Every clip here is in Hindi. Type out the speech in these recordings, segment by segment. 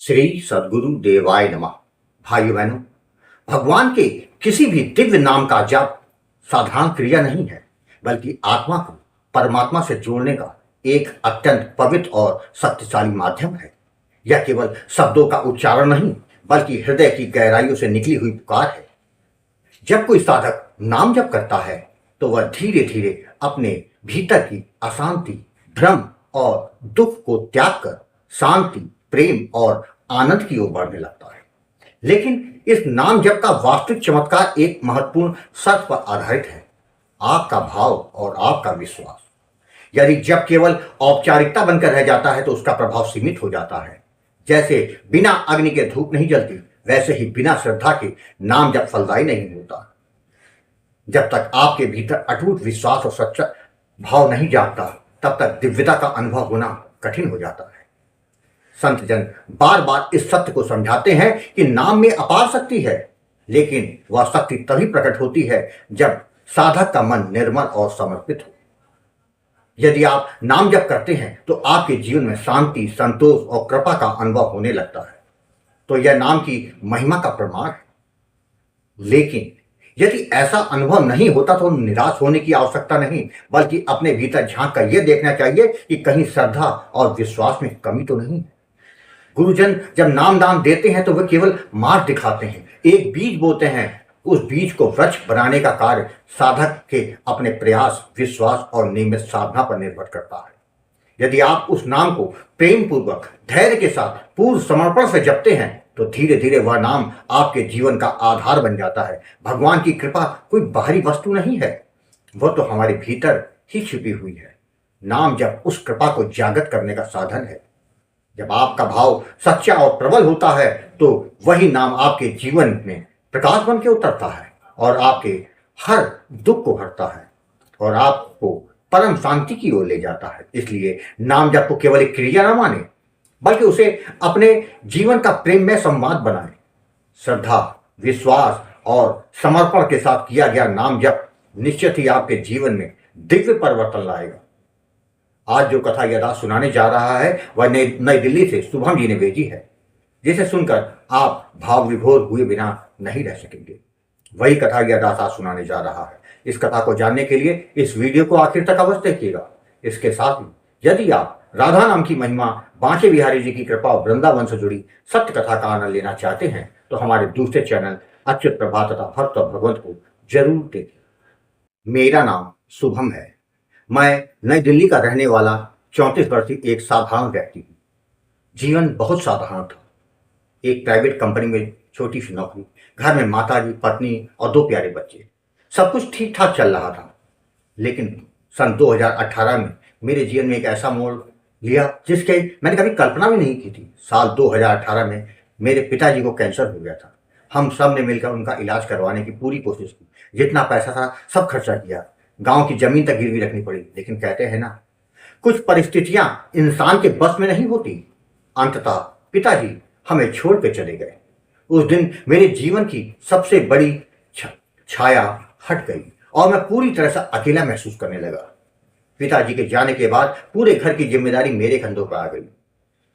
श्री सद्गुरु देवाय नमः। भाइयों बहनों, भगवान के किसी भी दिव्य नाम का जाप साधारण क्रिया नहीं है, बल्कि आत्मा को परमात्मा से जोड़ने का एक अत्यंत पवित्र और शक्तिशाली माध्यम है। यह केवल शब्दों का उच्चारण नहीं, बल्कि हृदय की गहराइयों से निकली हुई पुकार है। जब कोई साधक नाम जप करता है, तो वह धीरे धीरे अपने भीतर की अशांति, भ्रम और दुख को त्याग कर शांति, प्रेम और आनंद की ओर बढ़ने लगता है। लेकिन इस नाम जप का वास्तविक चमत्कार एक महत्वपूर्ण शर्त पर आधारित है: आपका भाव और आपका विश्वास। यदि जप केवल औपचारिकता बनकर रह जाता है, तो उसका प्रभाव सीमित हो जाता है। जैसे बिना अग्नि के धूप नहीं जलती, वैसे ही बिना श्रद्धा के नाम जप फलदायी नहीं होता। जब तक आपके भीतर अटूट विश्वास और सच्चा भाव नहीं जागता, तब तक दिव्यता का अनुभव होना कठिन हो जाता है। संत जन बार बार इस सत्य को समझाते हैं कि नाम में अपार शक्ति है, लेकिन वह शक्ति तभी प्रकट होती है जब साधक का मन निर्मल और समर्पित हो। यदि आप नाम जप करते हैं, तो आपके जीवन में शांति, संतोष और कृपा का अनुभव होने लगता है, तो यह नाम की महिमा का प्रमाण है। लेकिन यदि ऐसा अनुभव नहीं होता, तो निराश होने की आवश्यकता नहीं, बल्कि अपने भीतर झांक कर यह देखना चाहिए कि कहीं श्रद्धा और विश्वास में कमी तो नहीं है। गुरुजन जब नामदान देते हैं, तो वे केवल मार्ग दिखाते हैं, एक बीज बोते हैं। उस बीज को वृक्ष बनाने का कार्य साधक के अपने प्रयास, विश्वास और नियमित साधना पर निर्भर करता है। यदि आप उस नाम को प्रेम पूर्वक, धैर्य के साथ, पूर्ण समर्पण से जपते हैं, तो धीरे धीरे वह नाम आपके जीवन का आधार बन जाता है। भगवान की कृपा कोई बाहरी वस्तु नहीं है, वह तो हमारे भीतर ही छिपी हुई है। नाम जप उस कृपा को जागृत करने का साधन है। जब आपका भाव सच्चा और प्रबल होता है, तो वही नाम आपके जीवन में प्रकाश बन के उतरता है और आपके हर दुख को हरता है और आपको परम शांति की ओर ले जाता है। इसलिए नाम जप को केवल एक क्रिया न माने, बल्कि उसे अपने जीवन का प्रेममय संवाद बनाएं। श्रद्धा, विश्वास और समर्पण के साथ किया गया नाम जप निश्चित ही आपके जीवन में दिव्य परिवर्तन लाएगा। आज जो कथा यह दास सुनाने जा रहा है, वह नई दिल्ली से शुभम जी ने भेजी है, जिसे सुनकर आप भाव विभोर हुए बिना नहीं रह सकेंगे। वही कथा यह दास आज सुनाने जा रहा है। इस कथा को जानने के लिए इस वीडियो को आखिर तक अवश्य देखिएगा। इसके साथ ही यदि आप राधा नाम की महिमा, बांके बिहारी जी की कृपा और वृंदावन से जुड़ी सत्य कथा का आनंद लेना चाहते हैं, तो हमारे दूसरे चैनल अच्युत प्रभा तथा भक्त और भगवंत को जरूर देखें। मेरा नाम शुभम है। मैं नई दिल्ली का रहने वाला 34 वर्षीय एक साधारण व्यक्ति हूँ। जीवन बहुत साधारण था। एक प्राइवेट कंपनी में छोटी सी नौकरी, घर में माताजी, पत्नी और 2 प्यारे बच्चे। सब कुछ ठीक ठाक चल रहा था। लेकिन सन 2018 में मेरे जीवन में एक ऐसा मोड़ लिया जिसके मैंने कभी कल्पना भी नहीं की थी। साल 2018 में मेरे पिताजी को कैंसर हो गया था। हम सब ने मिलकर उनका इलाज करवाने की पूरी कोशिश की। जितना पैसा था सब खर्चा किया। गांव की जमीन तक गिरवी रखनी पड़ी। लेकिन कहते हैं ना, कुछ परिस्थितियां इंसान के बस में नहीं होती। अंततः पिताजी हमें छोड़ के चले गए। उस दिन मेरे जीवन की सबसे बड़ी छाया हट गई और मैं पूरी तरह से अकेला महसूस करने लगा। पिताजी के जाने के बाद पूरे घर की जिम्मेदारी मेरे कंधों पर आ गई।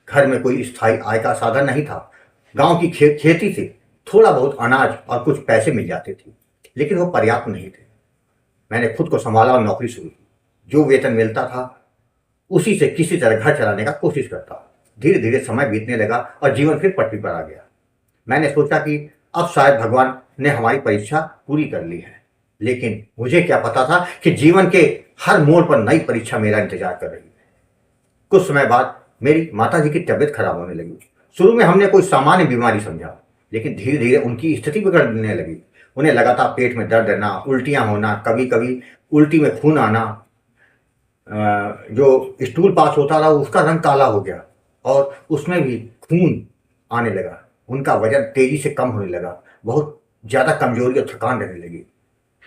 घर में कोई स्थायी आय का साधन नहीं था। गांव की खेती से थोड़ा बहुत अनाज और कुछ पैसे मिल जाते थे, लेकिन वो पर्याप्त नहीं थे। मैंने खुद को संभाला और नौकरी शुरू की। जो वेतन मिलता था, उसी से किसी तरह घर चलाने का कोशिश करता। धीरे धीरे समय बीतने लगा और जीवन फिर पटरी पर आ गया। मैंने सोचा कि अब शायद भगवान ने हमारी परीक्षा पूरी कर ली है। लेकिन मुझे क्या पता था कि जीवन के हर मोड़ पर नई परीक्षा मेरा इंतजार कर रही है। कुछ समय बाद मेरी माताजी की तबीयत खराब होने लगी। शुरू में हमने कोई सामान्य बीमारी समझा, लेकिन धीरे धीरे उनकी स्थिति बिगड़ने लगी। उन्हें लगातार पेट में दर्द रहना, उल्टियां होना, कभी कभी उल्टी में खून आना, जो स्टूल पास होता रहा उसका रंग काला हो गया और उसमें भी खून आने लगा। उनका वजन तेजी से कम होने लगा। बहुत ज़्यादा कमजोरी और थकान रहने लगी।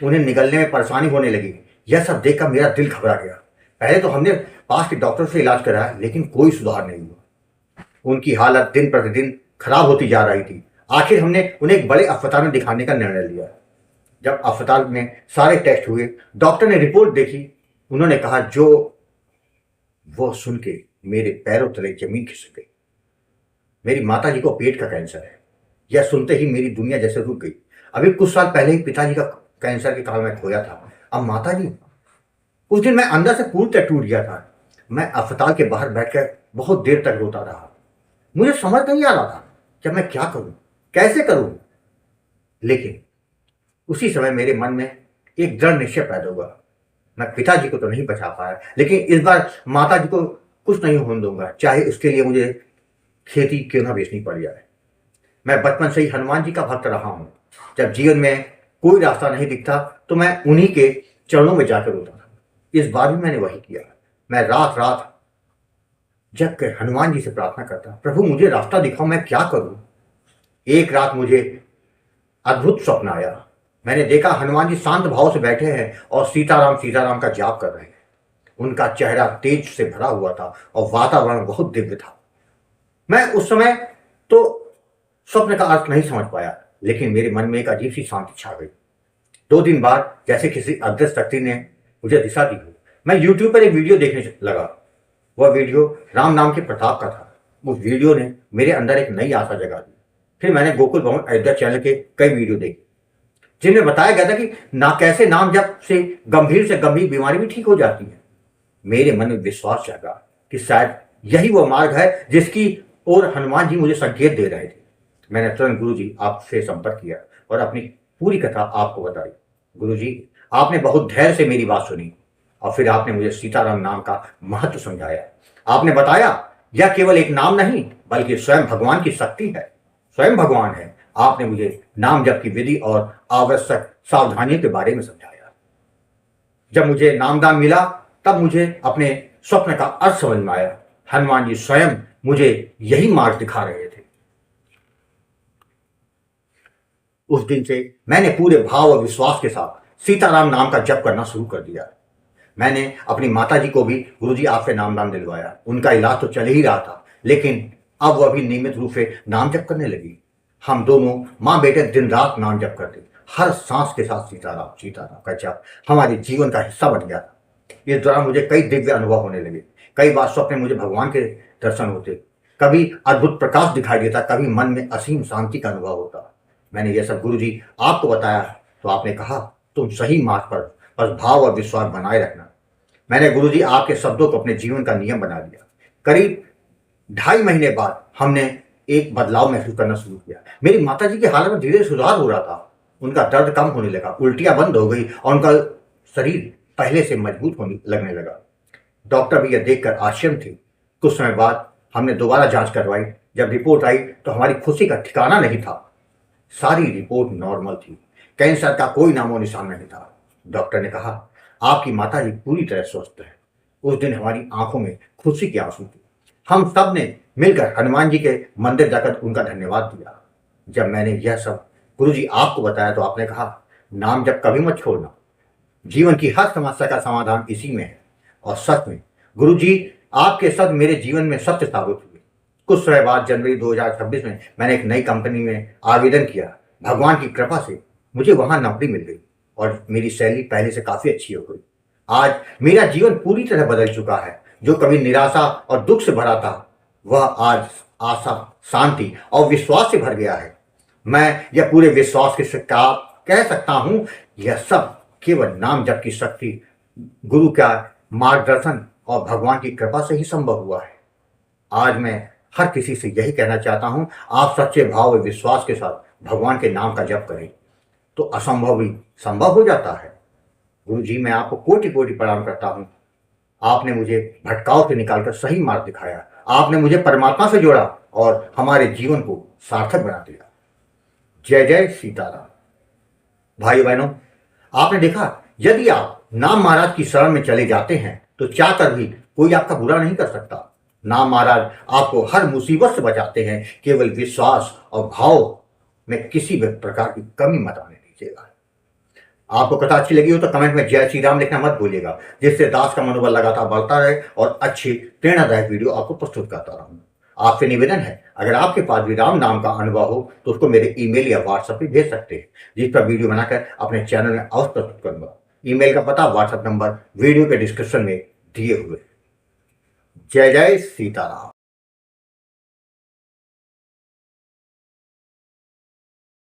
उन्हें निगलने में परेशानी होने लगी। यह सब देखकर मेरा दिल घबरा गया। पहले तो हमने पास के डॉक्टर से इलाज कराया, लेकिन कोई सुधार नहीं हुआ। उनकी हालत दिन प्रतिदिन खराब होती जा रही थी। आखिर हमने उन्हें एक बड़े अस्पताल में दिखाने का निर्णय लिया। जब अस्पताल में सारे टेस्ट हुए, डॉक्टर ने रिपोर्ट देखी। उन्होंने कहा, जो वो सुन के मेरे पैरों तले जमीन खिसक गई। मेरी माता जी को पेट का कैंसर है। यह सुनते ही मेरी दुनिया जैसे रुक गई। अभी कुछ साल पहले ही पिताजी का कैंसर के कारण मैं खोया था। अब माता जी, उस दिन मैं अंदर से पूरी तरह टूट गया था। मैं अस्पताल के बाहर बैठकर बहुत देर तक रोता रहा। मुझे समझ नहीं आ रहा था कि मैं क्या करूं, कैसे करूं। लेकिन उसी समय मेरे मन में एक दृढ़ निश्चय पैदा हुआ। मैं पिताजी को तो नहीं बचा पाया, लेकिन इस बार माता जी को कुछ नहीं होने दूंगा, चाहे उसके लिए मुझे खेती क्यों ना बेचनी पड़ जाए। मैं बचपन से ही हनुमान जी का भक्त रहा हूं। जब जीवन में कोई रास्ता नहीं दिखता तो मैं उन्हीं के चरणों में जाकर रोता था। इस बार भी मैंने वही किया। मैं रात रात जग कर हनुमान जी से प्रार्थना करता, प्रभु मुझे रास्ता दिखाओ, मैं क्या करूं। एक रात मुझे अद्भुत स्वप्न आया। मैंने देखा हनुमान जी शांत भाव से बैठे हैं और सीताराम का जाप कर रहे हैं। उनका चेहरा तेज से भरा हुआ था और वातावरण बहुत दिव्य था। मैं उस समय तो स्वप्न का अर्थ नहीं समझ पाया, लेकिन मेरे मन में एक अजीब सी शांति छा गई। 2 दिन बाद जैसे किसी अदृश्य शक्ति ने मुझे दिशा दी। मैं यूट्यूब पर एक वीडियो देखने लगा। वह वीडियो राम नाम के प्रताप का था। उस वीडियो ने मेरे अंदर एक नई आशा जगा दी। फिर मैंने गोकुल भवन अयोध्या चैनल के कई वीडियो देखे, जिनमें बताया गया था कि कैसे नाम जप से गंभीर बीमारी भी ठीक हो जाती है। मेरे मन में विश्वास जागा कि शायद यही वो मार्ग है जिसकी ओर हनुमान जी मुझे संकेत दे रहे थे। मैंने तुरंत गुरु जी आपसे संपर्क किया और अपनी पूरी कथा आपको बताई। गुरु जी, आपने बहुत धैर्य से मेरी बात सुनी और फिर आपने मुझे सीताराम नाम का महत्व समझाया। आपने बताया यह केवल एक नाम नहीं बल्कि स्वयं भगवान की शक्ति है, स्वयं भगवान है। आपने मुझे नाम जप की विधि और आवश्यक सावधानियों के बारे में समझाया। जब मुझे नामदान मिला तब मुझे अपने स्वप्न का अर्थ समझ में आया। हनुमान जी स्वयं मुझे यही मार्ग दिखा रहे थे। उस दिन से मैंने पूरे भाव और विश्वास के साथ सीताराम नाम का जप करना शुरू कर दिया। मैंने अपनी माता जी को भी गुरुजी आपसे नामदान दिलवाया। उनका इलाज तो चल ही रहा था, लेकिन अब वह भी नियमित रूप से नाम जप करने लगी। हम दोनों माँ बेटे दिन रात नाम जप करते। हर सांस के साथ सीताराम का जप हमारे जीवन का हिस्सा बन गया था। इस दौरान मुझे कई दिव्य अनुभव होने लगे। कई बार स्वप्न में मुझे भगवान के दर्शन होते, कभी अद्भुत प्रकाश दिखाई देता, कभी मन में असीम शांति का अनुभव होता। मैंने यह सब गुरुजी आपको बताया तो आपने कहा तुम सही मार्ग पर, बस भाव और विश्वास बनाए रखना। मैंने गुरुजी आपके शब्दों को अपने जीवन का नियम बना लिया। करीब 2.5 महीने बाद हमने एक बदलाव महसूस करना शुरू किया। मेरी माता जी की हालत में धीरे सुधार हो रहा था। उनका दर्द कम होने लगा, उल्टियां बंद हो गई और उनका शरीर पहले से मजबूत होने लगने लगा। डॉक्टर भी यह देखकर आश्चर्य थे। कुछ समय बाद हमने दोबारा जांच करवाई। जब रिपोर्ट आई तो हमारी खुशी का ठिकाना नहीं था। सारी रिपोर्ट नॉर्मल थी, कैंसर का कोई नामो निशान नहीं था। डॉक्टर ने कहा आपकी माता जी पूरी तरह स्वस्थ है। उस दिन हमारी आंखों में खुशी के आंसू थे। हम सब ने मिलकर हनुमान जी के मंदिर जाकर उनका धन्यवाद दिया। जब मैंने यह सब गुरुजी आपको बताया तो आपने कहा नाम जब कभी मत छोड़ना, जीवन की हर समस्या का समाधान इसी में है। और सच में गुरुजी आपके शब्द मेरे जीवन में सत्य साबित हुए। कुछ समय बाद जनवरी 2026 में मैंने एक नई कंपनी में आवेदन किया। भगवान की कृपा से मुझे वहां नौकरी मिल गई और मेरी सैलरी पहले से काफी अच्छी हो गई। आज मेरा जीवन पूरी तरह बदल चुका है। जो कभी निराशा और दुख से भरा था वह आज आशा, शांति और विश्वास से भर गया है। मैं यह पूरे विश्वास के साथ कह सकता हूं यह सब केवल नाम जप की शक्ति, गुरु का मार्गदर्शन और भगवान की कृपा से ही संभव हुआ है। आज मैं हर किसी से यही कहना चाहता हूं, आप सच्चे भाव और विश्वास के साथ भगवान के नाम का जप करें तो असंभव भी संभव हो जाता है। गुरु जी, मैं आपको कोटि कोटि प्रणाम करता हूं। आपने मुझे भटकाव से निकालकर सही मार्ग दिखाया। आपने मुझे परमात्मा से जोड़ा और हमारे जीवन को सार्थक बना दिया। जय जय सीताराम। भाइयों बहनों, आपने देखा यदि आप नाम महाराज की शरण में चले जाते हैं तो चाहकर भी कोई आपका बुरा नहीं कर सकता। नाम महाराज आपको हर मुसीबत से बचाते हैं। केवल विश्वास और भाव में किसी भी प्रकार की कमी मत आने दीजिएगा। आपको कथा अच्छी लगी हो तो कमेंट में जय श्री राम लिखना मत भूलिएगा, जिससे दास का मनोबल लगातार बढ़ता रहे और अच्छी प्रेरणादायक वीडियो आपको प्रस्तुत करता रहूं। आपसे निवेदन है, अगर आपके पास भी राम नाम का अनुभव हो तो उसको मेरे ईमेल या व्हाट्सएप पे भेज सकते हैं, जिस पर वीडियो बनाकर अपने चैनल में अवश्य प्रस्तुत करूंगा। ईमेल का पता, व्हाट्सएप नंबर वीडियो के डिस्क्रिप्शन में दिए हुए। जय जय सीताराम।